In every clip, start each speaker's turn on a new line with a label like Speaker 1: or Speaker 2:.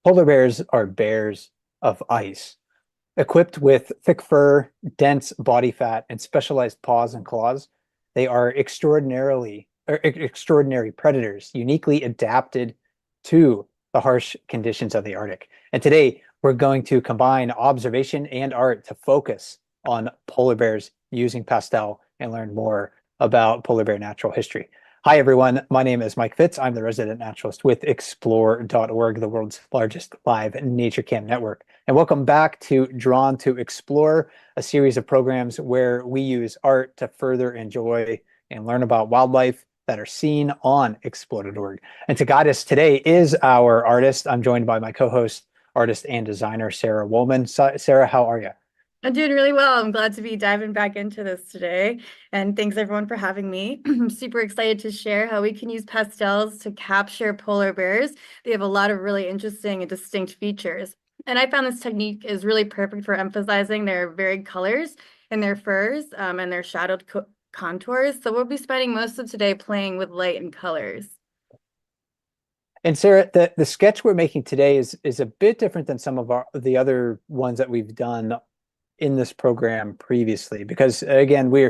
Speaker 1: Polar bears are bears of ice, equipped with thick fur, dense body fat, and specialized paws and claws. They are extraordinary predators, uniquely adapted to the harsh conditions of the Arctic. And today we're going to combine observation and art to focus on polar bears using pastel and learn more about polar bear natural history. Hi, everyone. My name is Mike Fitz. I'm the resident naturalist with explore.org, the world's largest live nature cam network. And welcome back to Drawn to Explore, a series of programs where we use art to further enjoy and learn about wildlife that are seen on explore.org. And to guide us today is our artist. I'm joined by my co-host, artist and designer, Sara Wolman. Sara, how are you?
Speaker 2: I'm doing really well. I'm glad to be diving back into this today. And thanks everyone for having me. I'm super excited to share how we can use pastels to capture polar bears. They have a lot of really interesting and distinct features. And I found this technique is really perfect for emphasizing their varied colors in their furs and their shadowed contours. So we'll be spending most of today playing with light and colors.
Speaker 1: And Sara, the sketch we're making today is a bit different than some of the other ones that we've done in this program previously, because again, we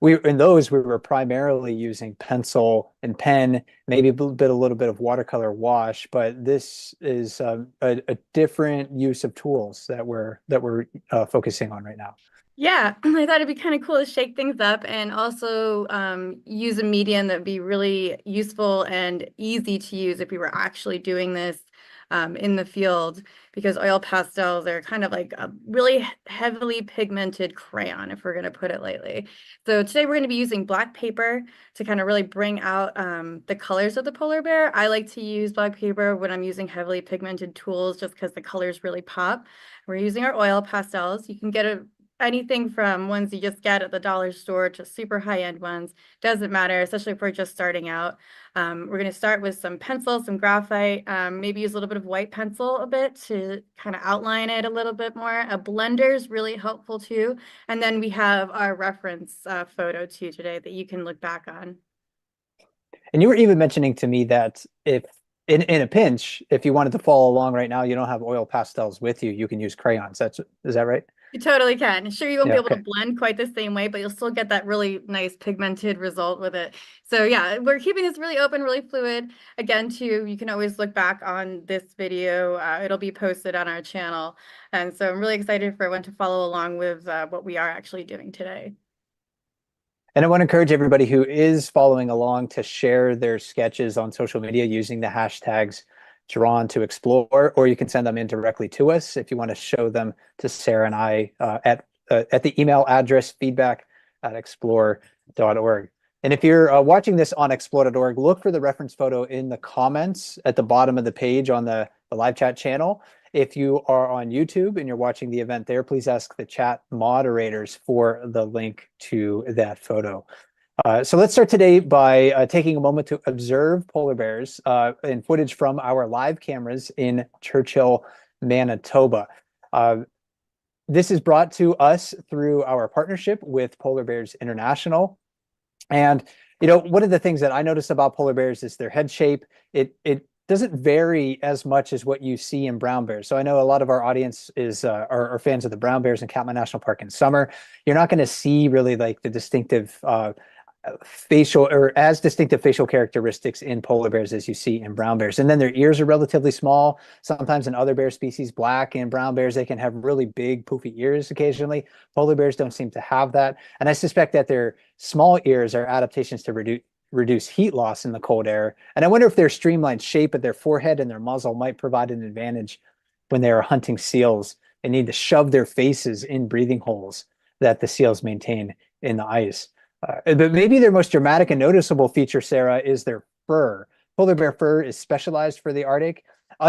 Speaker 1: in those we were primarily using pencil and pen, maybe a little bit of watercolor wash, but this is a different use of tools that we're focusing on right now.
Speaker 2: Yeah, I thought it'd be kind of cool to shake things up and also use a medium that'd be really useful and easy to use if we were actually doing this in the field, because oil pastels are kind of like a really heavily pigmented crayon, if we're going to put it lightly. So today we're going to be using black paper to kind of really bring out the colors of the polar bear. I like to use black paper when I'm using heavily pigmented tools just because the colors really pop. We're using our oil pastels. You can get anything from ones you just get at the dollar store to super high-end ones. Doesn't matter, especially if we're just starting out. We're going to start with some pencil, some graphite, maybe use a little bit of white pencil a bit to kind of outline it a little bit more. A blender is really helpful too. And then we have our reference photo too today that you can look back on.
Speaker 1: And you were even mentioning to me that if in a pinch, if you wanted to follow along right now, you don't have oil pastels with you, you can use crayons. Is that right?
Speaker 2: You totally can. Sure, you won't
Speaker 1: Yeah,
Speaker 2: be able to
Speaker 1: okay.
Speaker 2: blend quite the same way, but you'll still get that really nice pigmented result with it. So yeah, we're keeping this really open, really fluid. Again, too, you can always look back on this video. It'll be posted on our channel. And so I'm really excited for everyone to follow along with what we are actually doing today.
Speaker 1: And I want to encourage everybody who is following along to share their sketches on social media using the hashtags drawn to explore, or you can send them in directly to us if you want to show them to Sara and I at the email address feedback@explore.org. And if you're watching this on explore.org, look for the reference photo in the comments at the bottom of the page on the live chat channel. If you are on YouTube and you're watching the event there, please ask the chat moderators for the link to that photo. So let's start today by taking a moment to observe polar bears in footage from our live cameras in Churchill, Manitoba. This is brought to us through our partnership with Polar Bears International. And, one of the things that I notice about polar bears is their head shape. It doesn't vary as much as what you see in brown bears. So I know a lot of our audience are fans of the brown bears in Katmai National Park in summer. You're not going to see really like the distinctive facial or as distinctive facial characteristics in polar bears as you see in brown bears. And then their ears are relatively small. Sometimes in other bear species, black and brown bears, they can have really big poofy ears occasionally. Polar bears don't seem to have that. And I suspect that their small ears are adaptations to reduce heat loss in the cold air. And I wonder if their streamlined shape of their forehead and their muzzle might provide an advantage when they are hunting seals and need to shove their faces in breathing holes that the seals maintain in the ice. But maybe their most dramatic and noticeable feature, Sara, is their fur. Polar bear fur is specialized for the Arctic.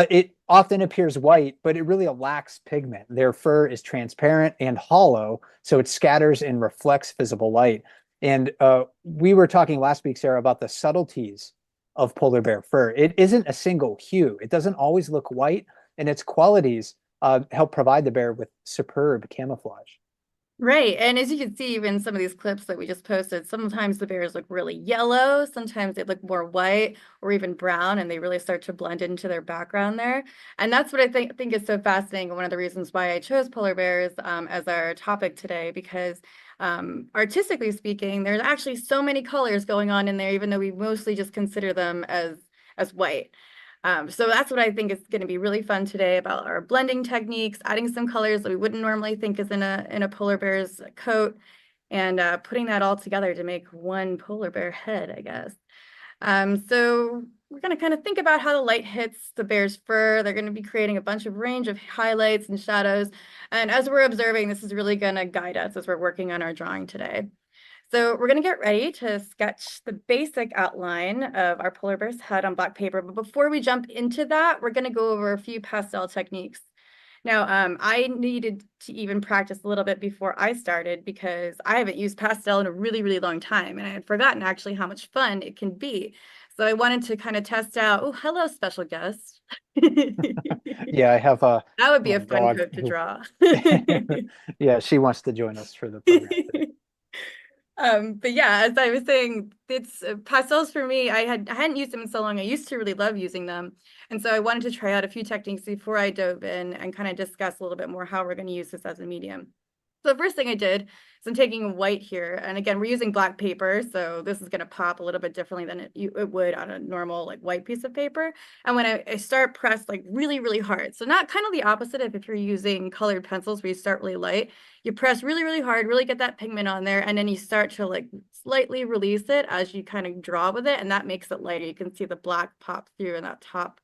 Speaker 1: It often appears white, but it really lacks pigment. Their fur is transparent and hollow, so it scatters and reflects visible light. And we were talking last week, Sara, about the subtleties of polar bear fur. It isn't a single hue. It doesn't always look white, and its qualities help provide the bear with superb camouflage.
Speaker 2: Right. And as you can see, even some of these clips that we just posted, sometimes the bears look really yellow, sometimes they look more white or even brown, and they really start to blend into their background there. And that's what I think is so fascinating. One of the reasons why I chose polar bears as our topic today, because artistically speaking, there's actually so many colors going on in there, even though we mostly just consider them as white. So that's what I think is going to be really fun today about our blending techniques, adding some colors that we wouldn't normally think is in a polar bear's coat, and putting that all together to make one polar bear head, I guess. So we're going to kind of think about how the light hits the bear's fur. They're going to be creating a bunch of range of highlights and shadows. And as we're observing, this is really going to guide us as we're working on our drawing today. So we're going to get ready to sketch the basic outline of our polar bear's head on black paper. But before we jump into that, we're going to go over a few pastel techniques. Now, I needed to even practice a little bit before I started because I haven't used pastel in a really, really long time. And I had forgotten actually how much fun it can be. So I wanted to kind of test out, oh, hello, special guest.
Speaker 1: Yeah, I have
Speaker 2: That would be a
Speaker 1: a
Speaker 2: fun
Speaker 1: dog
Speaker 2: coat to
Speaker 1: who,
Speaker 2: draw.
Speaker 1: yeah, she wants to join us for the program today.
Speaker 2: But yeah, as I was saying, it's pastels for me. I hadn't used them in so long. I used to really love using them, and so I wanted to try out a few techniques before I dove in and kind of discuss a little bit more how we're going to use this as a medium. So the first thing I did is I'm taking white here, and again, we're using black paper, so this is going to pop a little bit differently than it would on a normal like white piece of paper. And when I start pressed like really, really hard, so not kind of the opposite of if you're using colored pencils where you start really light, you press really, really hard, really get that pigment on there, and then you start to like slightly release it as you kind of draw with it, and that makes it lighter. You can see the black pop through in that top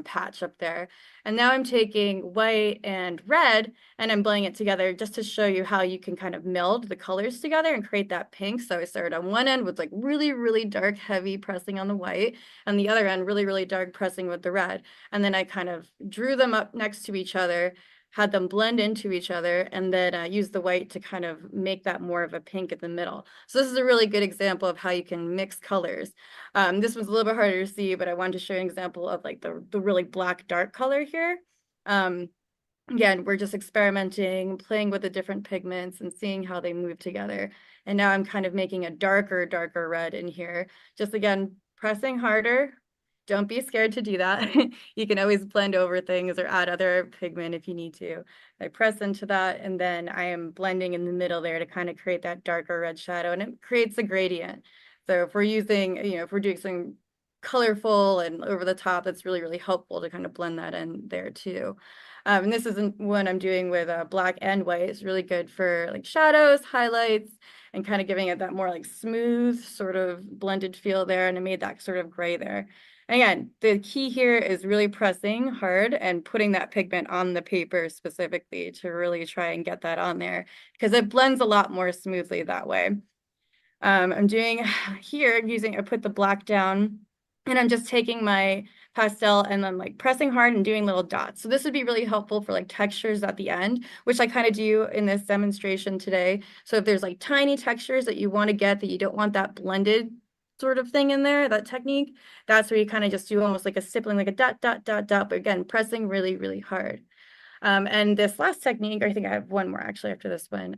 Speaker 2: patch up there. And now I'm taking white and red and I'm blending it together just to show you how you can kind of meld the colors together and create that pink. So I started on one end with like really, really dark, heavy pressing on the white, and the other end really, really dark pressing with the red. And then I kind of drew them up next to each other, had them blend into each other, and then use the white to kind of make that more of a pink in the middle. So this is a really good example of how you can mix colors. This one's a little bit harder to see, but I wanted to show you an example of like the really black dark color here. Again, we're just experimenting, playing with the different pigments and seeing how they move together. And now I'm kind of making a darker, darker red in here. Just again, pressing harder. Don't be scared to do that. You can always blend over things or add other pigment if you need to. I press into that, and then I am blending in the middle there to kind of create that darker red shadow, and it creates a gradient. So if we're using, if we're doing something colorful and over the top, that's really, really helpful to kind of blend that in there too. And this isn't one I'm doing with black and white. It's really good for like shadows, highlights, and kind of giving it that more like smooth sort of blended feel there. And I made that sort of gray there. And again, the key here is really pressing hard and putting that pigment on the paper specifically to really try and get that on there because it blends a lot more smoothly that way. I'm doing here I put the black down and I'm just taking my pastel and then like pressing hard and doing little dots. So this would be really helpful for like textures at the end, which I kind of do in this demonstration today. So if there's like tiny textures that you want to get that you don't want that blended sort of thing in there, that technique, that's where you kind of just do almost like a stippling, like a dot, dot, dot, dot, but again, pressing really, really hard. And this last technique, I think I have one more actually after this one.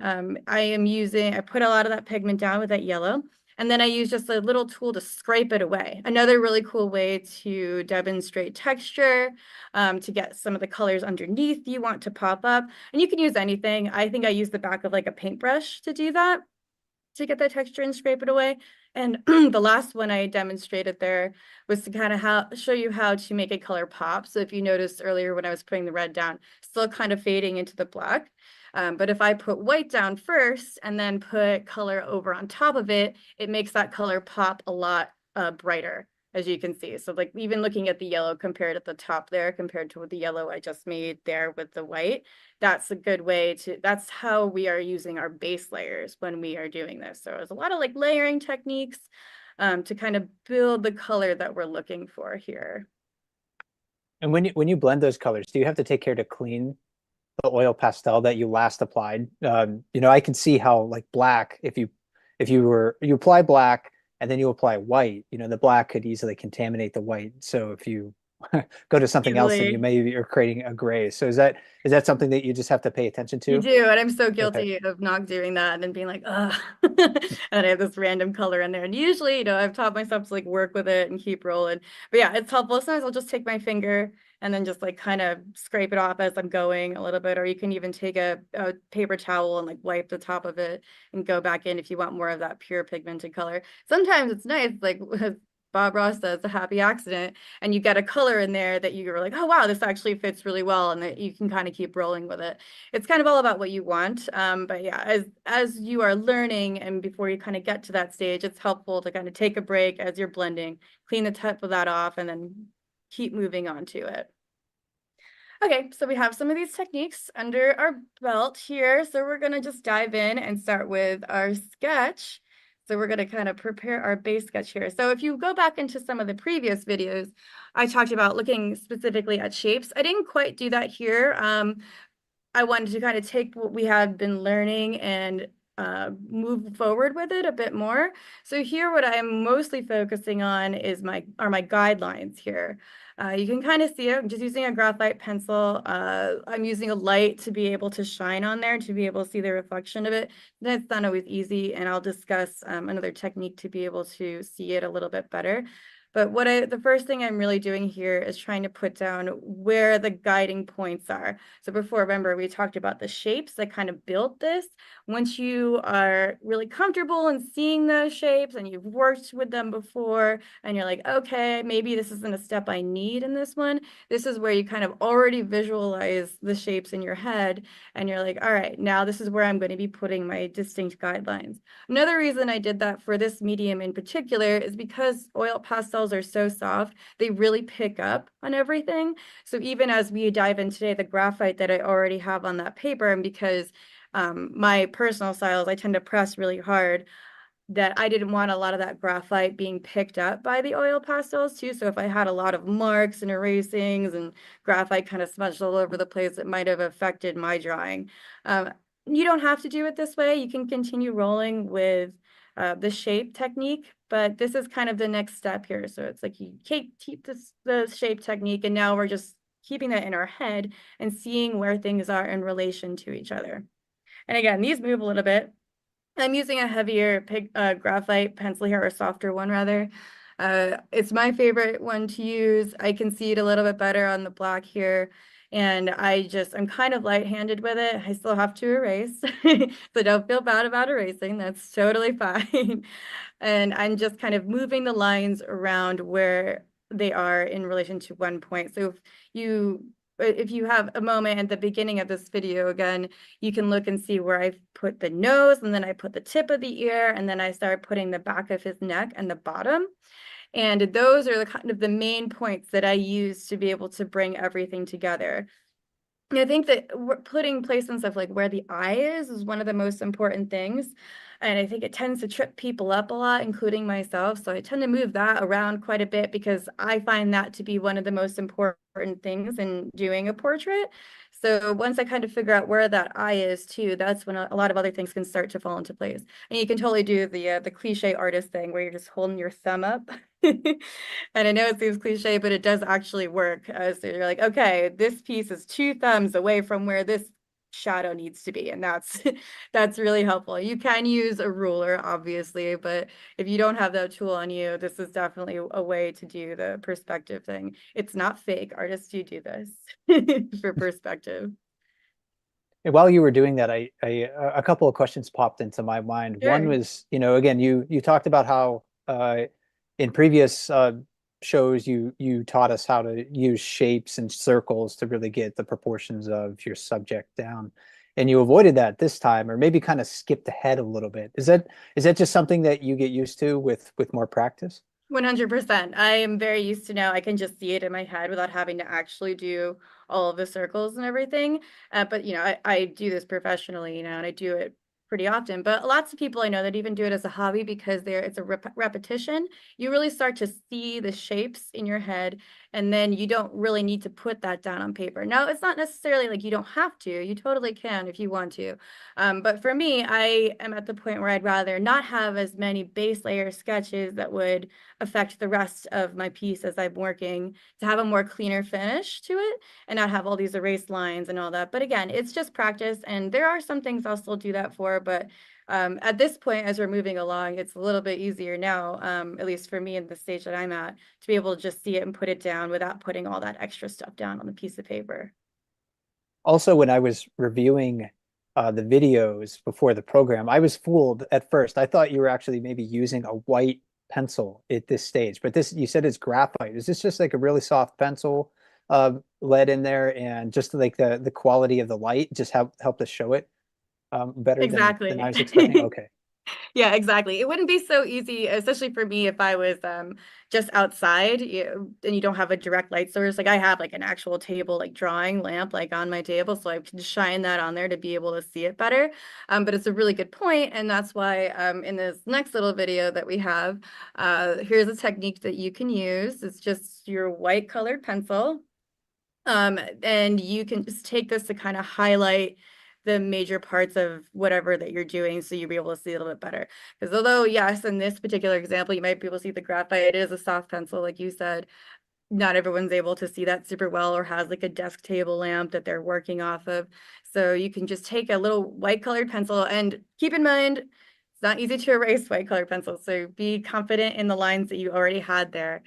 Speaker 2: I put a lot of that pigment down with that yellow, and then I use just a little tool to scrape it away. Another really cool way to demonstrate texture, to get some of the colors underneath you want to pop up. And you can use anything. I think I use the back of like a paintbrush to do that, to get that texture and scrape it away. And the last one I demonstrated there was to kind of show you how to make a color pop. So if you noticed earlier when I was putting the red down, still kind of fading into the black. But if I put white down first and then put color over on top of it, it makes that color pop a lot brighter, as you can see. So like even looking at the yellow compared at the top there compared to the yellow I just made there with the white, that's a good way that's how we are using our base layers when we are doing this. So there's a lot of like layering techniques to kind of build the color that we're looking for here.
Speaker 1: And when you blend those colors, do you have to take care to clean the oil pastel that you last applied? I can see how like black, if you apply black and then you apply white, the black could easily contaminate the white. So if you go to something else and
Speaker 2: Easily.
Speaker 1: you're creating a gray. So is that something that you just have to pay attention
Speaker 2: You
Speaker 1: to?
Speaker 2: do, and I'm so
Speaker 1: Okay.
Speaker 2: guilty of not doing that and then being like, ugh, and I have this random color in there. And usually, I've taught myself to like work with it and keep rolling. But yeah, it's helpful. Sometimes I'll just take my finger and then just like kind of scrape it off as I'm going a little bit, or you can even take a paper towel and like wipe the top of it and go back in if you want more of that pure pigmented color. Sometimes it's nice, like Bob Ross says, a happy accident, and you get a color in there that you're like, oh wow, this actually fits really well, and that you can kind of keep rolling with it. It's kind of all about what you want. But yeah, as you are learning and before you kind of get to that stage, it's helpful to kind of take a break as you're blending, clean the top of that off, and then keep moving on to it. Okay, so we have some of these techniques under our belt here. So we're gonna just dive in and start with our sketch. So we're gonna kind of prepare our base sketch here. So if you go back into some of the previous videos, I talked about looking specifically at shapes. I didn't quite do that here. I wanted to kind of take what we had been learning and move forward with it a bit more. So here, what I'm mostly focusing on is my guidelines here. You can kind of see it. I'm just using a graphite pencil. I'm using a light to be able to shine on there, to be able to see the reflection of it. That's not always easy, and I'll discuss another technique to be able to see it a little bit better. But the first thing I'm really doing here is trying to put down where the guiding points are. So before, remember, we talked about the shapes that kind of built this. Once you are really comfortable in seeing those shapes and you've worked with them before, and you're like, okay, maybe this isn't a step I need in this one. This is where you kind of already visualize the shapes in your head. And you're like, all right, now this is where I'm going to be putting my distinct guidelines. Another reason I did that for this medium in particular is because oil pastels are so soft, they really pick up on everything. So even as we dive in today, the graphite that I already have on that paper, and because my personal styles, I tend to press really hard, that I didn't want a lot of that graphite being picked up by the oil pastels too. So if I had a lot of marks and erasings and graphite kind of smudged all over the place, it might have affected my drawing. You don't have to do it this way. You can continue rolling with the shape technique, but this is kind of the next step here. So it's like you keep the shape technique, and now we're just keeping that in our head and seeing where things are in relation to each other. And again, these move a little bit. I'm using a heavier graphite pencil here, or a softer one rather. It's my favorite one to use. I can see it a little bit better on the black here. And I'm kind of light-handed with it. I still have to erase, so don't feel bad about erasing. That's totally fine. And I'm just kind of moving the lines around where they are in relation to one point. So if you have a moment at the beginning of this video, again, you can look and see where I put the nose, and then I put the tip of the ear, and then I start putting the back of his neck and the bottom. And those are the kind of the main points that I use to be able to bring everything together. I think that putting placements of like where the eye is one of the most important things. And I think it tends to trip people up a lot, including myself. So I tend to move that around quite a bit because I find that to be one of the most important things in doing a portrait. So once I kind of figure out where that eye is too, that's when a lot of other things can start to fall into place. And you can totally do the cliche artist thing where you're just holding your thumb up. And I know it seems cliche, but it does actually work. So you're like, okay, this piece is 2 thumbs away from where this shadow needs to be. And that's that's really helpful. You can use a ruler, obviously, but if you don't have that tool on you, this is definitely a way to do the perspective thing. It's not fake. Artists do this for perspective.
Speaker 1: And while you were doing that, a couple of questions popped into my mind. One
Speaker 2: Sure.
Speaker 1: was, again, you talked about how in previous shows you taught us how to use shapes and circles to really get the proportions of your subject down. And you avoided that this time, or maybe kind of skipped ahead a little bit. Is that just something that you get used to with more practice?
Speaker 2: 100%. I am very used to now. I can just see it in my head without having to actually do all of the circles and everything. But I do this professionally, and I do it pretty often, but lots of people I know that even do it as a hobby because it's a repetition. You really start to see the shapes in your head, and then you don't really need to put that down on paper. Now, it's not necessarily like you don't have to. You totally can if you want to. But for me, I am at the point where I'd rather not have as many base layer sketches that would affect the rest of my piece as I'm working, to have a more cleaner finish to it and not have all these erased lines and all that. But again, it's just practice, and there are some things I'll still do that for, but at this point, as we're moving along, it's a little bit easier now, at least for me in the stage that I'm at, to be able to just see it and put it down without putting all that extra stuff down on the piece of paper.
Speaker 1: Also, when I was reviewing the videos before the program, I was fooled at first. I thought you were actually maybe using a white pencil at this stage, but this, you said it's graphite. Is this just like a really soft pencil lead in there, and just like the quality of the light just help to show it better than I
Speaker 2: Exactly.
Speaker 1: was expecting? Okay.
Speaker 2: Yeah, exactly. It wouldn't be so easy, especially for me, if I was just outside and you don't have a direct light source. Like I have like an actual table, like drawing lamp, like on my table, so I can shine that on there to be able to see it better. But it's a really good point, and that's why in this next little video that we have, here's a technique that you can use. It's just your white colored pencil. And you can just take this to kind of highlight the major parts of whatever that you're doing so you'll be able to see a little bit better. Because although, yes, in this particular example, you might be able to see the graphite, it is a soft pencil, like you said. Not everyone's able to see that super well or has like a desk table lamp that they're working off of. So you can just take a little white colored pencil, and keep in mind, it's not easy to erase white colored pencils. So be confident in the lines that you already had there.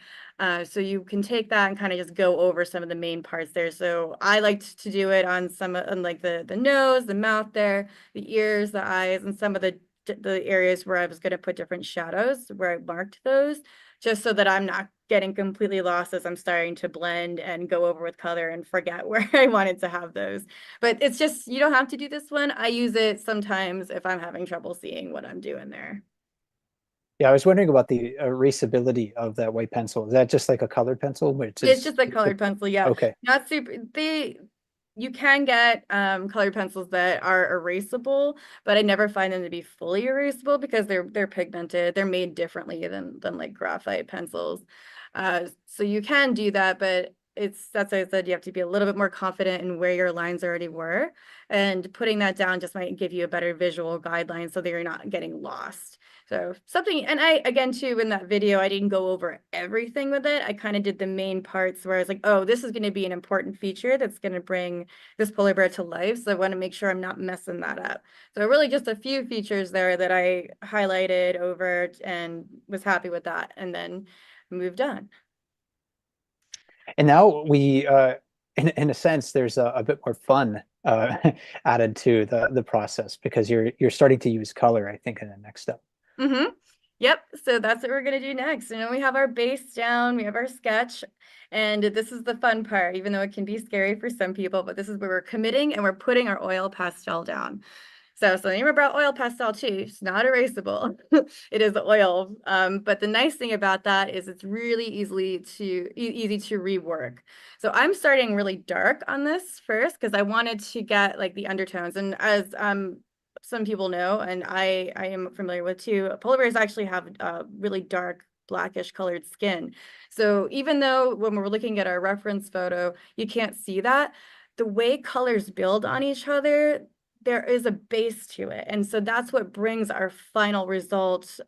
Speaker 2: So you can take that and kind of just go over some of the main parts there. So I liked to do it on on like the nose, the mouth there, the ears, the eyes, and some of the areas where I was going to put different shadows where I marked those, just so that I'm not getting completely lost as I'm starting to blend and go over with color and forget where I wanted to have those. But it's just, you don't have to do this one. I use it sometimes if I'm having trouble seeing what I'm doing there.
Speaker 1: Yeah, I was wondering about the erasability of that white pencil. Is that just like a colored pencil, which
Speaker 2: It's
Speaker 1: is
Speaker 2: just a colored pencil, yeah.
Speaker 1: okay?
Speaker 2: Not super, you can get colored pencils that are erasable, but I never find them to be fully erasable because they're pigmented. They're made differently than like graphite pencils. So you can do that, but that's why I said you have to be a little bit more confident in where your lines already were. And putting that down just might give you a better visual guideline so that you're not getting lost. So something, and I, again, too, in that video, I didn't go over everything with it. I kind of did the main parts where I was like, oh, this is going to be an important feature that's going to bring this polar bear to life. So I want to make sure I'm not messing that up. So really just a few features there that I highlighted over and was happy with that, and then moved on.
Speaker 1: And now we, in a sense, there's a bit more fun added to the process because you're starting to use color, I think, in the next step.
Speaker 2: Mm-hmm. Yep. So that's what we're going to do next. You know, we have our base down, we have our sketch, and this is the fun part, even though it can be scary for some people, but this is where we're committing and we're putting our oil pastel down. So remember about oil pastel too. It's not erasable. It is oil. But the nice thing about that is it's really easy to rework. So I'm starting really dark on this first because I wanted to get like the undertones. And as some people know, and I am familiar with too, polar bears actually have really dark blackish colored skin. So even though when we're looking at our reference photo, you can't see that, the way colors build on each other, there is a base to it. And so that's what brings our final result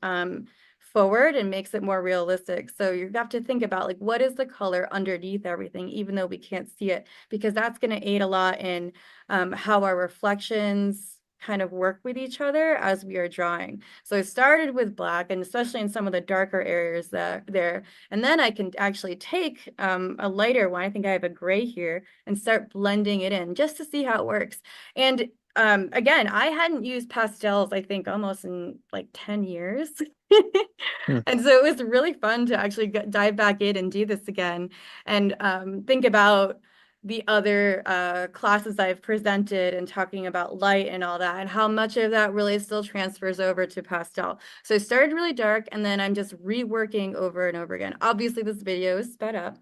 Speaker 2: forward and makes it more realistic. So you have to think about like, what is the color underneath everything, even though we can't see it, because that's going to aid a lot in how our reflections kind of work with each other as we are drawing. So I started with black, and especially in some of the darker areas there, and then I can actually take a lighter one, I think I have a gray here, and start blending it in just to see how it works. And again, I hadn't used pastels, I think, almost in like 10 years.
Speaker 1: Hmm.
Speaker 2: And so it was really fun to actually dive back in and do this again and think about the other classes I've presented and talking about light and all that, and how much of that really still transfers over to pastel. So I started really dark, and then I'm just reworking over and over again. Obviously, this video is sped up.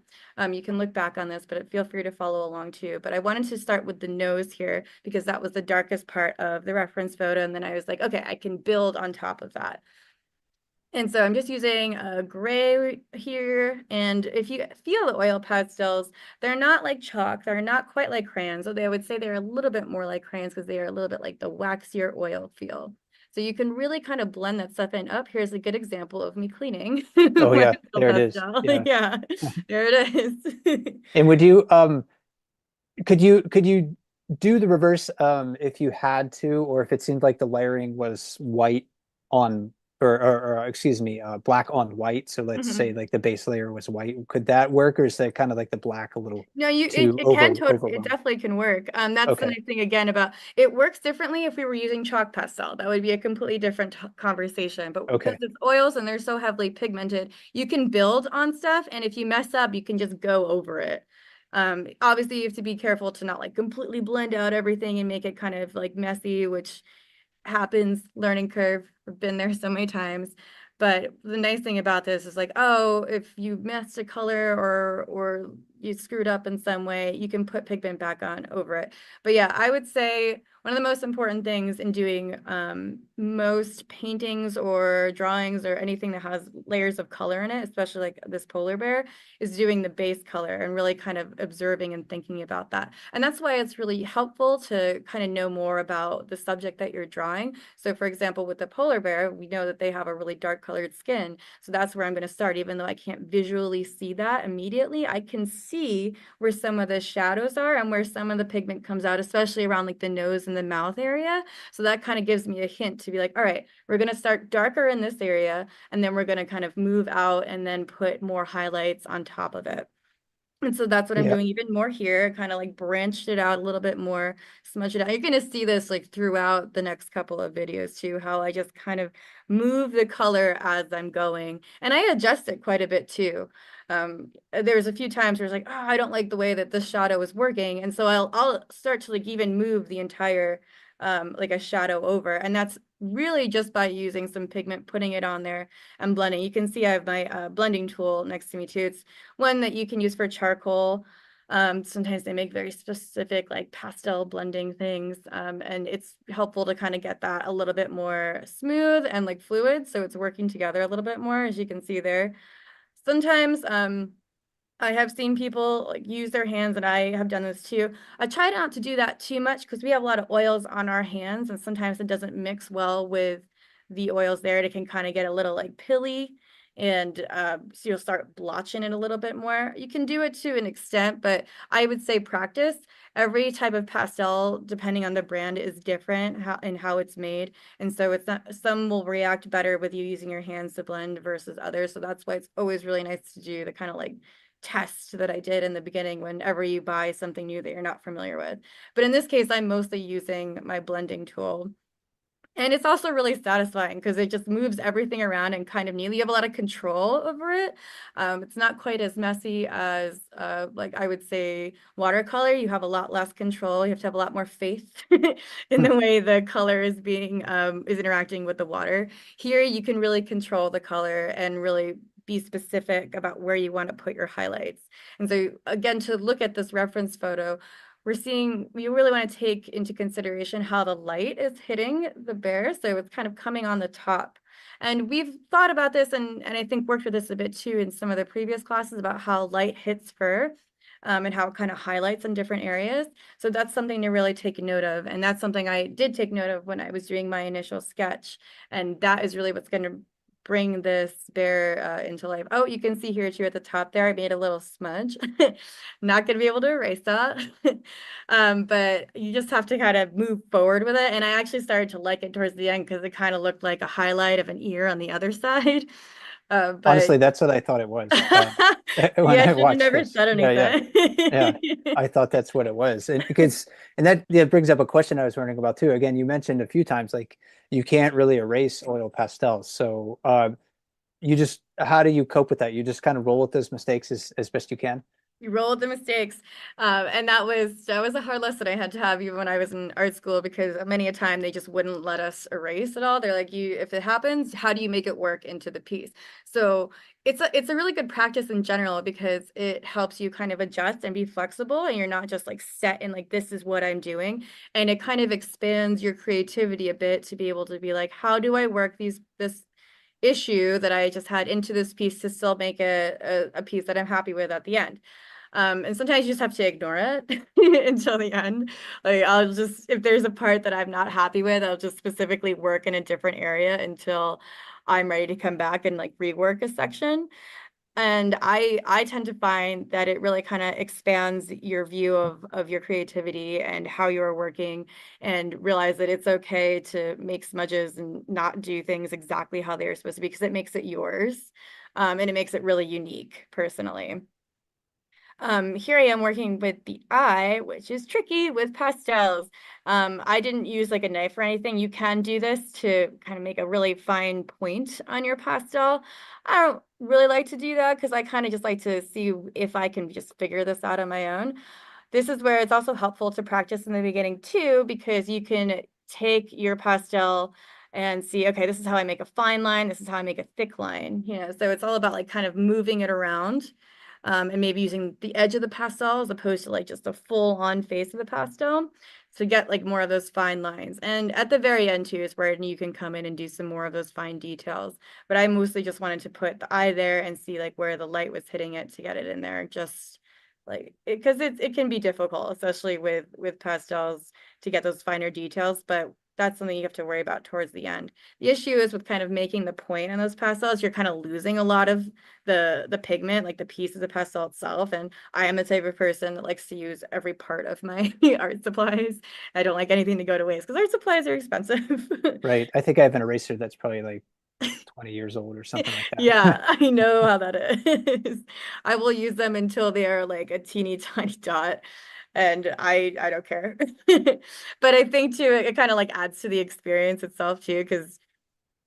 Speaker 2: You can look back on this, but feel free to follow along too. But I wanted to start with the nose here because that was the darkest part of the reference photo. And then I was like, okay, I can build on top of that. And so I'm just using a gray here. And if you feel the oil pastels, they're not like chalk. They're not quite like crayons. So I would say they're a little bit more like crayons because they are a little bit like the waxier oil feel. So you can really kind of blend that stuff in. Up here's a good example of me cleaning
Speaker 1: Oh
Speaker 2: my
Speaker 1: yeah,
Speaker 2: oil
Speaker 1: there it is.
Speaker 2: pastel.
Speaker 1: Yeah.
Speaker 2: Yeah, there it is.
Speaker 1: And would you could you do the reverse if you had to, or if it seemed like the layering was white on or excuse me, black on white. So let's say
Speaker 2: Mhm.
Speaker 1: like the base layer was white. Could that work, or is that kind of like the black a little
Speaker 2: No,
Speaker 1: too
Speaker 2: it
Speaker 1: overwhelming?
Speaker 2: definitely can work. That's the
Speaker 1: Okay.
Speaker 2: nice thing again about it works differently if we were using chalk pastel. That would be a completely different conversation. But because
Speaker 1: Okay.
Speaker 2: it's oils and they're so heavily pigmented, you can build on stuff, and if you mess up, you can just go over it. Obviously, you have to be careful to not like completely blend out everything and make it kind of like messy, which happens, learning curve. I've been there so many times. But the nice thing about this is like, oh, if you messed a color or you screwed up in some way, you can put pigment back on over it. But yeah, I would say one of the most important things in doing most paintings or drawings or anything that has layers of color in it, especially like this polar bear, is doing the base color and really kind of observing and thinking about that. And that's why it's really helpful to kind of know more about the subject that you're drawing. So for example, with the polar bear, we know that they have a really dark colored skin. So that's where I'm going to start. Even though I can't visually see that immediately, I can see where some of the shadows are and where some of the pigment comes out, especially around like the nose and the mouth area. So that kind of gives me a hint to be like, all right, we're going to start darker in this area, and then we're going to kind of move out and then put more highlights on top of it. And so that's what I'm
Speaker 1: Yeah.
Speaker 2: doing even more here, kind of like branched it out a little bit more, smudge it out. You're going to see this like throughout the next couple of videos too, how I just kind of move the color as I'm going. And I adjust it quite a bit too. There's a few times where it's like, oh, I don't like the way that this shadow is working. And so I'll start to like even move the entire like a shadow over. And that's really just by using some pigment, putting it on there and blending. You can see I have my blending tool next to me too. It's one that you can use for charcoal. Sometimes they make very specific like pastel blending things, and it's helpful to kind of get that a little bit more smooth and like fluid, so it's working together a little bit more, as you can see there. Sometimes I have seen people like use their hands, and I have done this too. I try not to do that too much because we have a lot of oils on our hands, and sometimes it doesn't mix well with the oils there. It can kind of get a little like pilly, and so you'll start blotching it a little bit more. You can do it to an extent, but I would say practice. Every type of pastel, depending on the brand, is different how it's made. And so it's not, some will react better with you using your hands to blend versus others. So that's why it's always really nice to do the kind of like test that I did in the beginning whenever you buy something new that you're not familiar with. But in this case, I'm mostly using my blending tool. And it's also really satisfying because it just moves everything around and kind of neatly. You have a lot of control over it. It's not quite as messy as like I would say watercolor. You have a lot less control. You have to have a lot more faith in the way the color is being is interacting with the water. Here you can really control the color and really be specific about where you want to put your highlights. And so again, to look at this reference photo, we're seeing, we really want to take into consideration how the light is hitting the bear. So it's kind of coming on the top. And we've thought about this and I think worked with this a bit too in some of the previous classes about how light hits fur. And how it kind of highlights in different areas. So that's something to really take note of. And that's something I did take note of when I was doing my initial sketch. And that is really what's going to bring this bear into life. Oh, you can see here too at the top there, I made a little smudge. Not going to be able to erase that. But you just have to kind of move forward with it. And I actually started to like it towards the end because it kind of looked like a highlight of an ear on the other side. But
Speaker 1: Honestly, that's what I thought it was when
Speaker 2: yeah, I
Speaker 1: I
Speaker 2: should have
Speaker 1: watched
Speaker 2: never
Speaker 1: this.
Speaker 2: said
Speaker 1: Yeah, yeah,
Speaker 2: anything.
Speaker 1: yeah. I thought that's what it was, and because and that yeah, brings up a question I was wondering about too. Again, you mentioned a few times like you can't really erase oil pastels, so you just how do you cope with that? You just kind of roll with those mistakes as best you can.
Speaker 2: You roll with the mistakes. And that was a hard lesson I had to have even when I was in art school, because many a time they just wouldn't let us erase at all. They're like, you, if it happens, how do you make it work into the piece? So it's a really good practice in general, because it helps you kind of adjust and be flexible, and you're not just like set in like, this is what I'm doing. And it kind of expands your creativity a bit to be able to be like, how do I work this issue that I just had into this piece to still make a piece that I'm happy with at the end. And sometimes you just have to ignore it until the end. Like I'll just, if there's a part that I'm not happy with, I'll just specifically work in a different area until I'm ready to come back and like rework a section. And I tend to find that it really kind of expands your view of your creativity and how you are working, and realize that it's okay to make smudges and not do things exactly how they are supposed to be, because it makes it yours. And it makes it really unique personally. Here I am working with the eye, which is tricky with pastels. I didn't use like a knife or anything. You can do this to kind of make a really fine point on your pastel. I don't really like to do that, because I kind of just like to see if I can just figure this out on my own. This is where it's also helpful to practice in the beginning too, because you can take your pastel and see, okay, this is how I make a fine line, this is how I make a thick line, so it's all about like kind of moving it around, and maybe using the edge of the pastel as opposed to like just a full on face of the pastel to get like more of those fine lines. And at the very end too is where you can come in and do some more of those fine details. But I mostly just wanted to put the eye there and see like where the light was hitting it to get it in there, just like because it can be difficult, especially with pastels, to get those finer details, but that's something you have to worry about towards the end. The issue is with kind of making the point on those pastels, you're kind of losing a lot of the pigment, like the piece of the pastel itself. And I am the type of person that likes to use every part of my art supplies. I don't like anything to go to waste, because art supplies are expensive.
Speaker 1: Right. I think I have an eraser that's probably like 20 years old or something like that.
Speaker 2: Yeah, I know how that is. I will use them until they are like a teeny tiny dot, and I don't care. But I think too, it kind of like adds to the experience itself too, because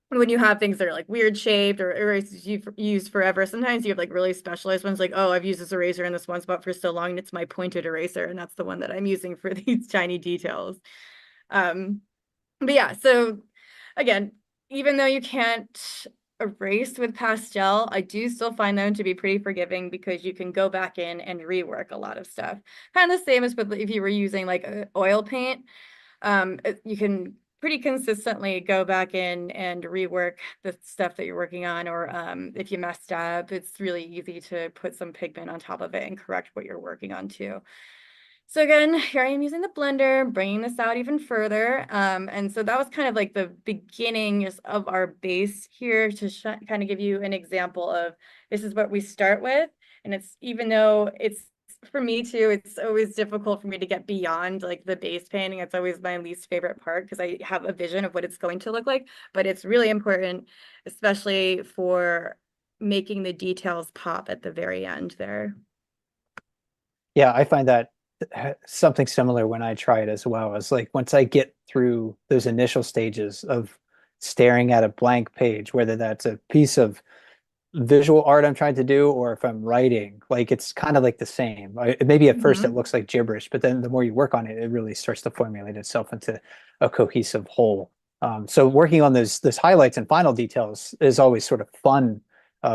Speaker 2: when you have things that are like weird shaped or erasers you use forever, sometimes you have like really specialized ones, like, oh, I've used this eraser in this one spot for so long, and it's my pointed eraser, and that's the one that I'm using for these tiny details. Um, but yeah, so again, even though you can't erase with pastel, I do still find them to be pretty forgiving, because you can go back in and rework a lot of stuff. Kind of the same as with if you were using like oil paint. You can pretty consistently go back in and rework the stuff that you're working on, or if you messed up, it's really easy to put some pigment on top of it and correct what you're working on too. So again, here I am using the blender, bringing this out even further. And so that was kind of like the beginning of our base here, to kind of give you an example of this is what we start with. And it's, even though it's, for me too, it's always difficult for me to get beyond like the base painting. It's always my least favorite part, because I have a vision of what it's going to look like, but it's really important, especially for making the details pop at the very end there.
Speaker 1: Yeah, I find that something similar when I try it as well. It's like once I get through those initial stages of staring at a blank page, whether that's a piece of visual art I'm trying to do or if I'm writing, like it's kind of like the same. Maybe at first it
Speaker 2: Mhm.
Speaker 1: looks like gibberish, but then the more you work on it, it really starts to formulate itself into a cohesive whole. So working on those highlights and final details is always sort of fun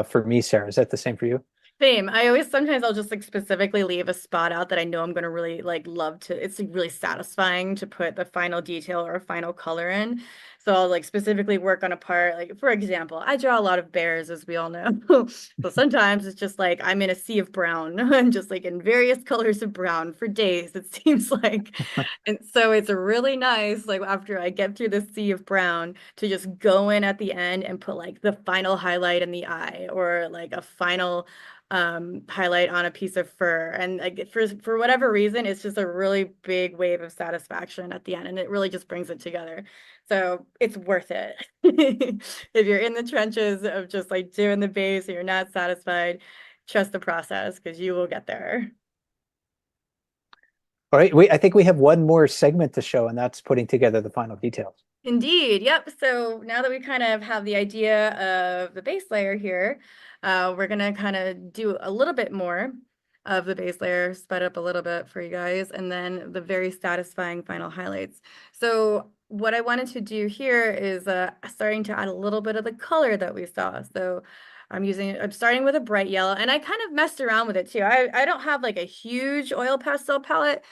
Speaker 1: for me, Sarah. Is that the same for you?
Speaker 2: Same. I always sometimes I'll just like specifically leave a spot out that I know I'm gonna really like love to. It's like really satisfying to put the final detail or a final color in. So I'll like specifically work on a part. Like for example, I draw a lot of bears, as we all know. So sometimes it's just like I'm in a sea of brown. I'm just like in various colors of brown for days, it seems like. And so it's really nice, like after I get through the sea of brown, to just go in at the end and put like the final highlight in the eye, or like a final highlight on a piece of fur. And like for whatever reason, it's just a really big wave of satisfaction at the end, and it really just brings it together. So it's worth it. If you're in the trenches of just like doing the base and you're not satisfied, trust the process, because you will get there.
Speaker 1: All right, I think we have one more segment to show, and that's putting together the final details.
Speaker 2: Indeed. Yep. So now that we kind of have the idea of the base layer here, we're going to kind of do a little bit more. of the base layer, sped up a little bit for you guys, and then the very satisfying final highlights. So what I wanted to do here is starting to add a little bit of the color that we saw. So I'm starting with a bright yellow, and I kind of messed around with it too. I don't have like a huge oil pastel palette.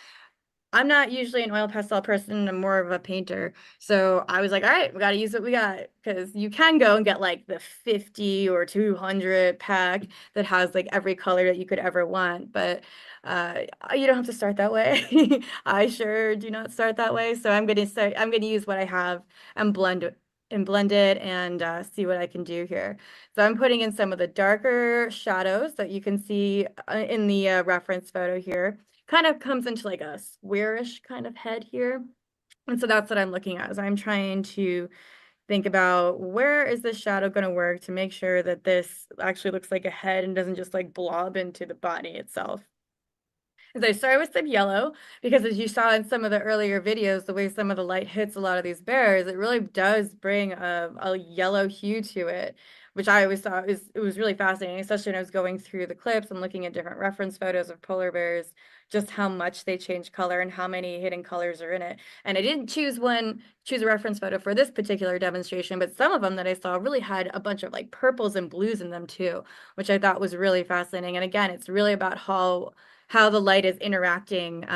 Speaker 2: I'm not usually an oil pastel person. I'm more of a painter. So I was like, all right, we got to use what we got, because you can go and get like the 50 or 200 pack that has like every color that you could ever want. But you don't have to start that way. I sure do not start that way. So I'm going to use what I have and blend it and see what I can do here. So I'm putting in some of the darker shadows that you can see in the reference photo here. Kind of comes into like a squarish kind of head here. And so that's what I'm looking at, is I'm trying to think about where is this shadow going to work to make sure that this actually looks like a head and doesn't just like blob into the body itself. Is I started with some yellow because, as you saw in some of the earlier videos, the way some of the light hits a lot of these bears, it really does bring a yellow hue to it, which I always thought it was really fascinating, especially when I was going through the clips and looking at different reference photos of polar bears, just how much they change color and how many hidden colors are in it. And I didn't choose a reference photo for this particular demonstration, but some of them that I saw really had a bunch of like purples and blues in them too, which I thought was really fascinating. And again, it's really about how the light is interacting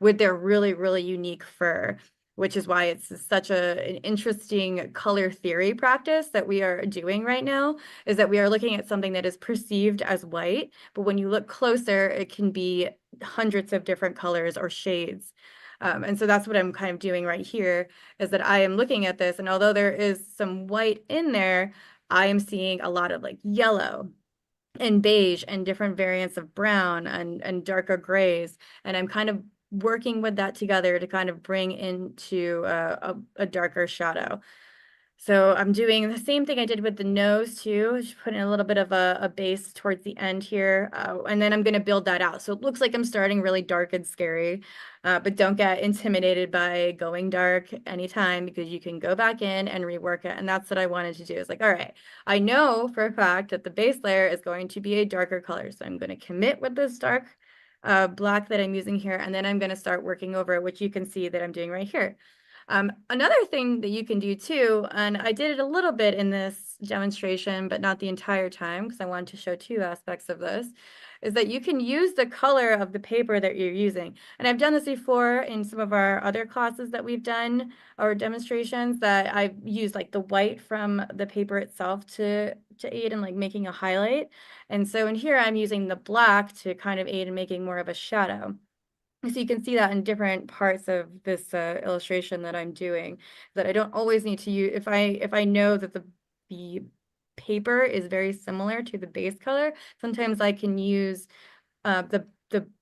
Speaker 2: with their really, really unique fur, which is why it's such an interesting color theory practice that we are doing right now, is that we are looking at something that is perceived as white, but when you look closer, it can be hundreds of different colors or shades. And so that's what I'm kind of doing right here, is that I am looking at this, and although there is some white in there, I am seeing a lot of like yellow and beige and different variants of brown and darker grays. And I'm kind of working with that together to kind of bring into a darker shadow. So I'm doing the same thing I did with the nose too, just putting a little bit of a base towards the end here. And then I'm going to build that out. So it looks like I'm starting really dark and scary, but don't get intimidated by going dark anytime, because you can go back in and rework it. And that's what I wanted to do. Is like, all right, I know for a fact that the base layer is going to be a darker color. So I'm going to commit with this dark black that I'm using here. And then I'm going to start working over it, which you can see that I'm doing right here. Another thing that you can do too, and I did it a little bit in this demonstration, but not the entire time because I wanted to show two aspects of this, is that you can use the color of the paper that you're using. And I've done this before in some of our other classes that we've done, or demonstrations, that I've used like the white from the paper itself to aid in like making a highlight. And so in here, I'm using the black to kind of aid in making more of a shadow. So you can see that in different parts of this illustration that I'm doing, that I don't always need to use, if I know that the paper is very similar to the base color, sometimes I can use the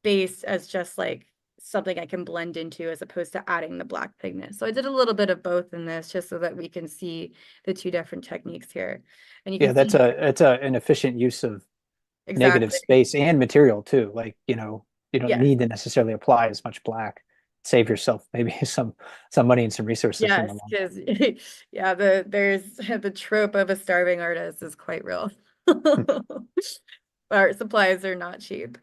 Speaker 2: base as just like something I can blend into, as opposed to adding the black pigment. So I did a little bit of both in this, just so that we can see the two different techniques here. And you
Speaker 1: Yeah,
Speaker 2: can see
Speaker 1: that's an efficient use of negative
Speaker 2: exactly.
Speaker 1: space and material too. Like, you don't
Speaker 2: Yes.
Speaker 1: need to necessarily apply as much black. Save yourself maybe some money and some resources in the
Speaker 2: Yes,
Speaker 1: long
Speaker 2: because yeah, there's the trope of a starving artist is quite real.
Speaker 1: run.
Speaker 2: Art supplies are not cheap.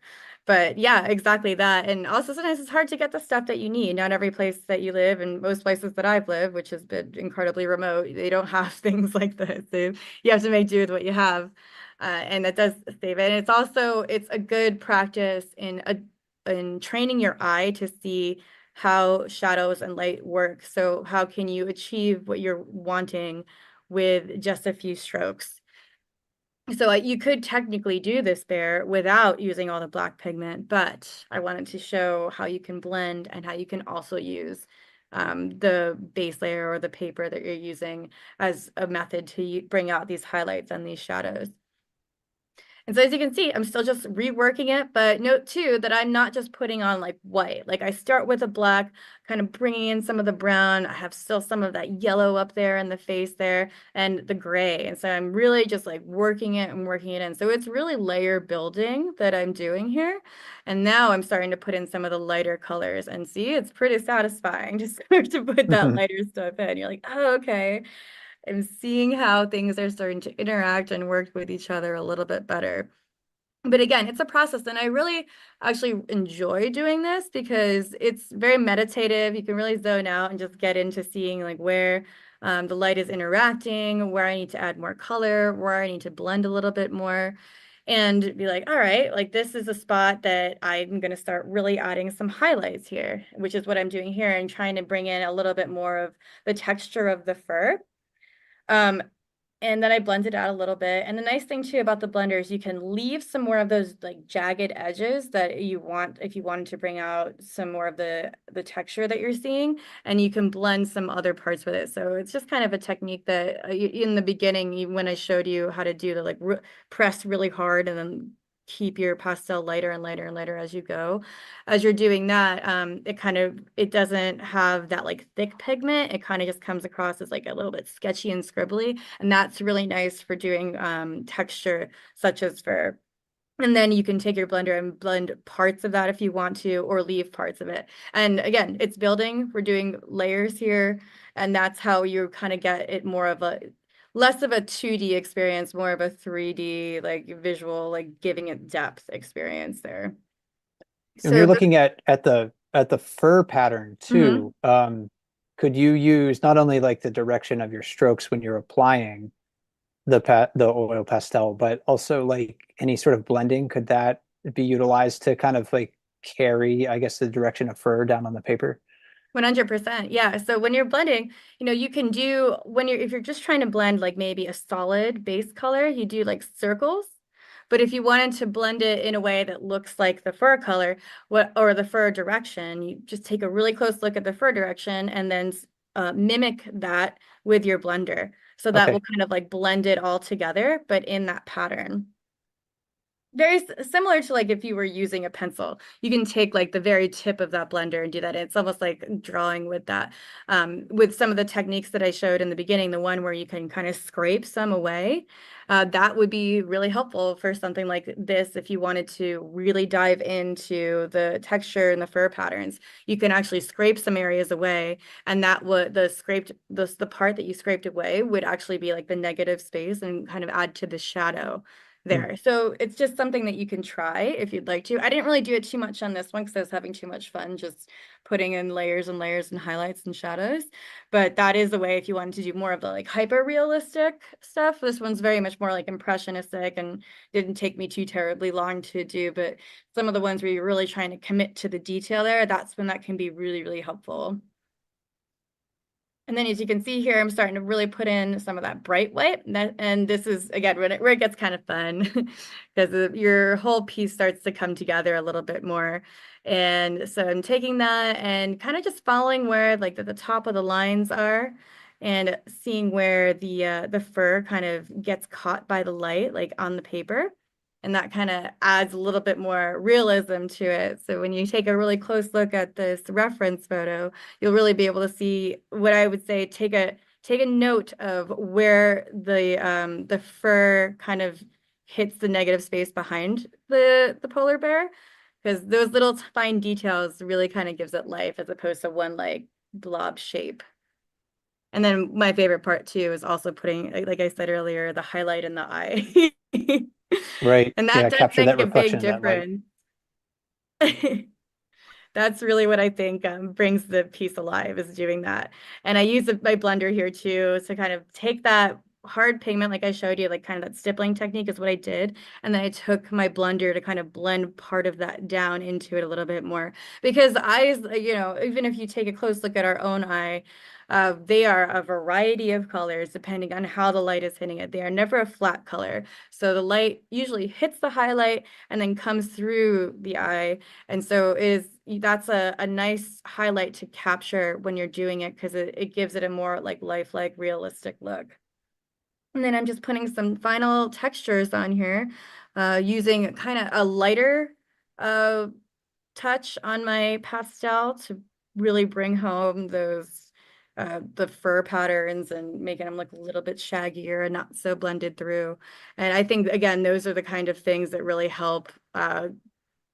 Speaker 2: But yeah, exactly that. And also sometimes it's hard to get the stuff that you need. Not every place that you live, and most places that I've lived, which has been incredibly remote, they don't have things like this. So you have to make do with what you have. And that does save it. And it's a good practice in training your eye to see how shadows and light work. So how can you achieve what you're wanting with just a few strokes? So you could technically do this bear without using all the black pigment, but I wanted to show how you can blend and how you can also use the base layer or the paper that you're using as a method to bring out these highlights and these shadows. And so as you can see, I'm still just reworking it, but note too that I'm not just putting on like white. Like I start with a black, kind of bringing in some of the brown. I have still some of that yellow up there in the face there, and the gray. And so I'm really just like working it and working it in. So it's really layer building that I'm doing here. And now I'm starting to put in some of the lighter colors, and see, it's pretty satisfying to start to put that lighter stuff in. You're like, oh, okay. I'm seeing how things are starting to interact and work with each other a little bit better. But again, it's a process, and I really actually enjoy doing this because it's very meditative. You can really zone out and just get into seeing like where the light is interacting, where I need to add more color, where I need to blend a little bit more, and be like, all right, like this is a spot that I'm going to start really adding some highlights here, which is what I'm doing here, and trying to bring in a little bit more of the texture of the fur. Um, and then I blend it out a little bit. And the nice thing too about the blender is you can leave some more of those like jagged edges that you want if you wanted to bring out some more of the texture that you're seeing, and you can blend some other parts with it. So it's just kind of a technique that in the beginning, when I showed you how to do the like press really hard and then keep your pastel lighter and lighter and lighter as you go. As you're doing that, it doesn't have that like thick pigment. It kind of just comes across as like a little bit sketchy and scribbly. And that's really nice for doing texture such as fur. And then you can take your blender and blend parts of that if you want to, or leave parts of it. And again, it's building. We're doing layers here, and that's how you kind of get it more of a less of a 2D experience, more of a 3D like visual, like giving it depth experience there.
Speaker 1: When
Speaker 2: So
Speaker 1: you're
Speaker 2: the
Speaker 1: looking at the fur pattern
Speaker 2: mhm.
Speaker 1: too, could you use not only like the direction of your strokes when you're applying the oil pastel, but also like any sort of blending? Could that be utilized to kind of like carry, I guess, the direction of fur down on the paper?
Speaker 2: 100%. Yeah. So when you're blending, you can do if you're just trying to blend like maybe a solid base color, you do like circles. But if you wanted to blend it in a way that looks like the fur color, or the fur direction, you just take a really close look at the fur direction and then mimic that with your blender. So that will
Speaker 1: Okay.
Speaker 2: kind of like blend it all together, but in that pattern. Very similar to like if you were using a pencil, you can take like the very tip of that blender and do that. It's almost like drawing with that. With some of the techniques that I showed in the beginning, the one where you can kind of scrape some away, that would be really helpful for something like this. If you wanted to really dive into the texture and the fur patterns, you can actually scrape some areas away, and that would the part that you scraped away would actually be like the negative space and kind of add to the shadow
Speaker 1: Hmm.
Speaker 2: there. So it's just something that you can try if you'd like to. I didn't really do it too much on this one because I was having too much fun just putting in layers and layers and highlights and shadows. But that is a way if you wanted to do more of the like hyper realistic stuff. This one's very much more like impressionistic and didn't take me too terribly long to do. But some of the ones where you're really trying to commit to the detail there, that's when that can be really, really helpful. And then as you can see here, I'm starting to really put in some of that bright white. And this is, again, where it gets kind of fun because your whole piece starts to come together a little bit more. And so I'm taking that and kind of just following where like the top of the lines are and seeing where the fur kind of gets caught by the light, like on the paper. And that kind of adds a little bit more realism to it. So when you take a really close look at this reference photo, you'll really be able to see what I would say, take a note of where the fur kind of hits the negative space behind the polar bear, because those little fine details really kind of gives it life as opposed to one like blob shape. And then my favorite part too is also putting, like I said earlier, the highlight in the eye.
Speaker 1: Right.
Speaker 2: And that
Speaker 1: Yeah,
Speaker 2: does
Speaker 1: capture that
Speaker 2: make a big
Speaker 1: reflection of that light.
Speaker 2: difference. That's really what I think brings the piece alive, is doing that. And I use my blender here too to kind of take that hard pigment, like I showed you, like kind of that stippling technique is what I did. And then I took my blender to kind of blend part of that down into it a little bit more. Because eyes, even if you take a close look at our own eye, they are a variety of colors depending on how the light is hitting it. They are never a flat color. So the light usually hits the highlight and then comes through the eye. And so that's a nice highlight to capture when you're doing it, because it gives it a more like lifelike, realistic look. And then I'm just putting some final textures on here, using kind of a lighter uh, touch on my pastel to really bring home those the fur patterns and making them look a little bit shaggier and not so blended through. And I think, again, those are the kind of things that really help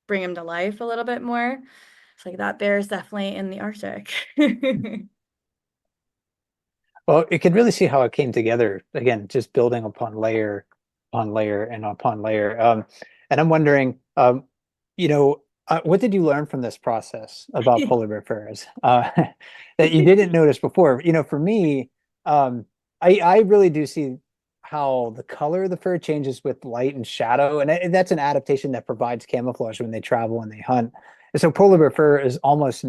Speaker 2: bring them to life a little bit more. It's like that bear is definitely in the Arctic.
Speaker 1: Well, you can really see how it came together. Again, just building upon layer and upon layer. And I'm wondering, you know, what did you learn from this process about polar bear furs that you didn't notice before? For me, I really do see how the color of the fur changes with light and shadow, and that's an adaptation that provides camouflage when they travel and they hunt. And so polar bear fur is almost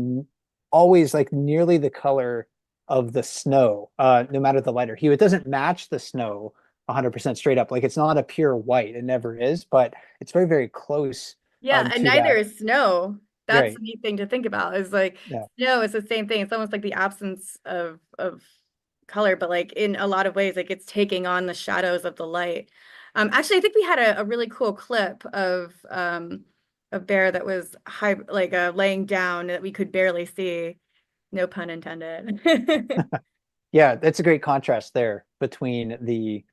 Speaker 1: always like nearly the color of the snow, no matter the lighter hue. It doesn't match the snow 100% straight up. Like it's not a pure white. It never is, but it's very, very close
Speaker 2: Yeah, and
Speaker 1: to
Speaker 2: neither
Speaker 1: that.
Speaker 2: is snow. That's the
Speaker 1: Right.
Speaker 2: neat thing to think about is like
Speaker 1: Yeah.
Speaker 2: snow is the same thing. It's almost like the absence of color, but like in a lot of ways, like it's taking on the shadows of the light. Actually, I think we had a really cool clip of a bear that was high, like laying down that we could barely see. No pun intended.
Speaker 1: Yeah, that's a great contrast there between the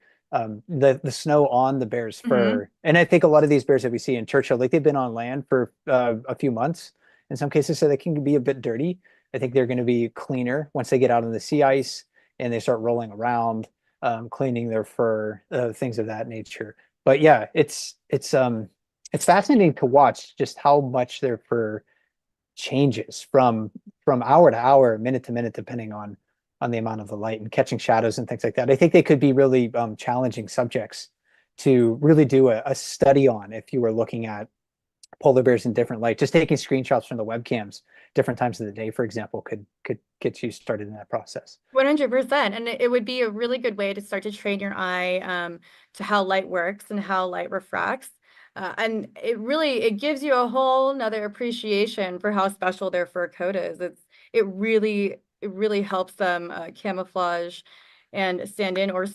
Speaker 1: snow on the bear's
Speaker 2: Hmm.
Speaker 1: fur. And I think a lot of these bears that we see in Churchill, like they've been on land for a few months in some cases, so they can be a bit dirty. I think they're going to be cleaner once they get out on the sea ice and they start rolling around, cleaning their fur, things of that nature. But yeah, it's fascinating to watch just how much their fur changes from hour to hour, minute to minute, depending on the amount of the light and catching shadows and things like that. I think they could be really challenging subjects to really do a study on if you were looking at polar bears in different light. Just taking screenshots from the webcams, different times of the day, for example, could get you started in that process.
Speaker 2: 100%. And it would be a really good way to start to train your eye to how light works and how light refracts. And it gives you a whole nother appreciation for how special their fur coat is. It really helps them camouflage and stand in or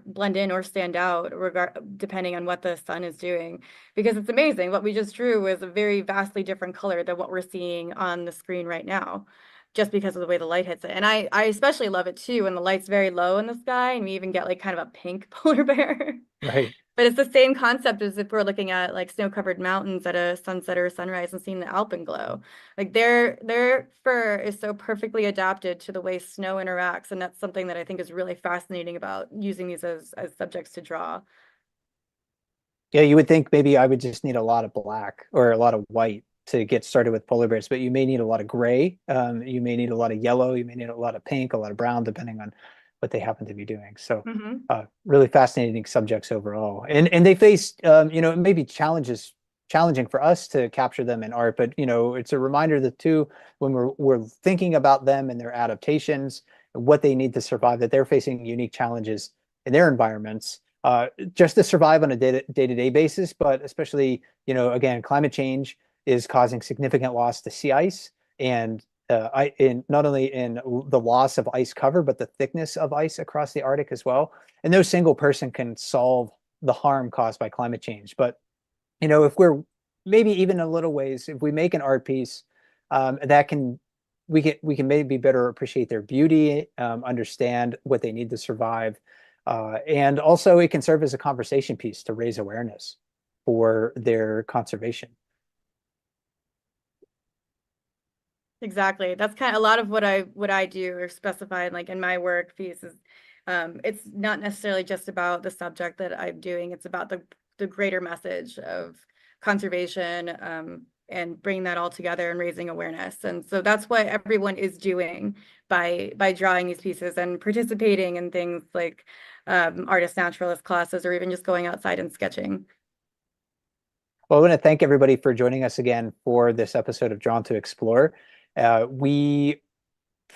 Speaker 2: blend in or stand out depending on what the sun is doing. Because it's amazing. What we just drew was a very vastly different color than what we're seeing on the screen right now just because of the way the light hits it. And I especially love it too when the light's very low in the sky and we even get like kind of a pink polar bear.
Speaker 1: Right.
Speaker 2: But it's the same concept as if we're looking at like snow-covered mountains at a sunset or a sunrise and seeing the alpenglow. Like their fur is so perfectly adapted to the way snow interacts, and that's something that I think is really fascinating about using these as subjects to draw.
Speaker 1: Yeah, you would think maybe I would just need a lot of black or a lot of white to get started with polar bears, but you may need a lot of gray. You may need a lot of yellow. You may need a lot of pink, a lot of brown, depending on what they happen to be doing. So,
Speaker 2: Hmm.
Speaker 1: really fascinating subjects overall. And they face, it may be challenging for us to capture them in art, but it's a reminder that too, when we're thinking about them and their adaptations, what they need to survive, that they're facing unique challenges in their environments just to survive on a day-to-day basis, but especially, again, climate change is causing significant loss to sea ice and not only in the loss of ice cover, but the thickness of ice across the Arctic as well. And no single person can solve the harm caused by climate change. But, if we're maybe even a little ways, if we make an art piece that we can maybe better appreciate their beauty, understand what they need to survive, and also it can serve as a conversation piece to raise awareness for their conservation.
Speaker 2: Exactly. That's kind of a lot of what I do or specify like in my work piece is it's not necessarily just about the subject that I'm doing. It's about the greater message of conservation and bringing that all together and raising awareness. And so that's what everyone is doing by drawing these pieces and participating in things like artist-naturalist classes or even just going outside and sketching.
Speaker 1: Well, I want to thank everybody for joining us again for this episode of Drawn to Explore. We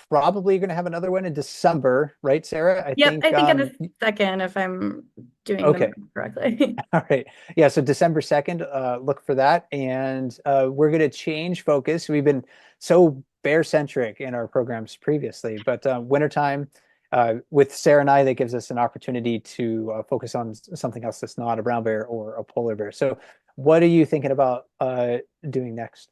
Speaker 1: probably going to have another one in December, right, Sarah? I
Speaker 2: Yep,
Speaker 1: think.
Speaker 2: I think in the second, if I'm doing the math
Speaker 1: Okay.
Speaker 2: correctly.
Speaker 1: All right. Yeah. So December 2nd, look for that. And we're going to change focus. We've been so bear centric in our programs previously, but wintertime with Sarah and I, that gives us an opportunity to focus on something else that's not a brown bear or a polar bear. So, what are you thinking about doing next?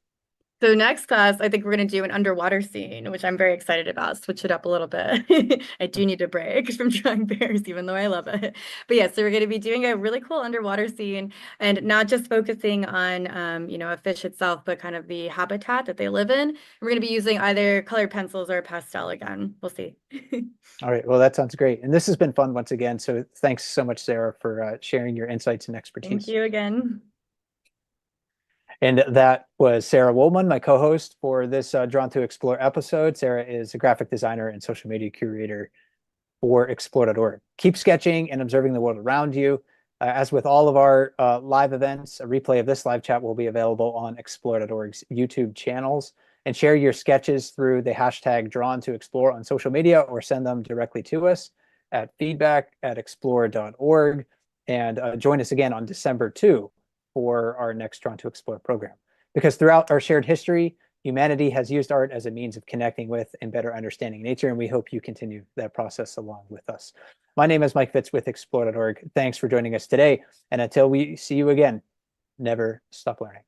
Speaker 2: So next class, I think we're going to do an underwater scene, which I'm very excited about. Switch it up a little bit. I do need a break from drawing bears, even though I love it. But yeah, so we're going to be doing a really cool underwater scene and not just focusing on, a fish itself, but kind of the habitat that they live in. We're going to be using either colored pencils or pastel again. We'll see.
Speaker 1: All right. Well, that sounds great. And this has been fun once again. So, thanks so much, Sarah, for sharing your insights and
Speaker 2: Thank
Speaker 1: expertise.
Speaker 2: you again.
Speaker 1: And that was Sara Wolman, my co-host for this Drawn to Explore episode. Sara is a graphic designer and social media curator for explore.org. Keep sketching and observing the world around you. As with all of our live events, a replay of this live chat will be available on explore.org's YouTube channels. And share your sketches through the hashtag Drawn to Explore on social media, or send them directly to us at feedback@explore.org. And join us again on December 2 for our next Drawn to Explore program. Because throughout our shared history, humanity has used art as a means of connecting with and better understanding nature, and we hope you continue that process along with us. My name is Mike Fitz with explore.org. Thanks for joining us today, and until we see you again, never stop learning.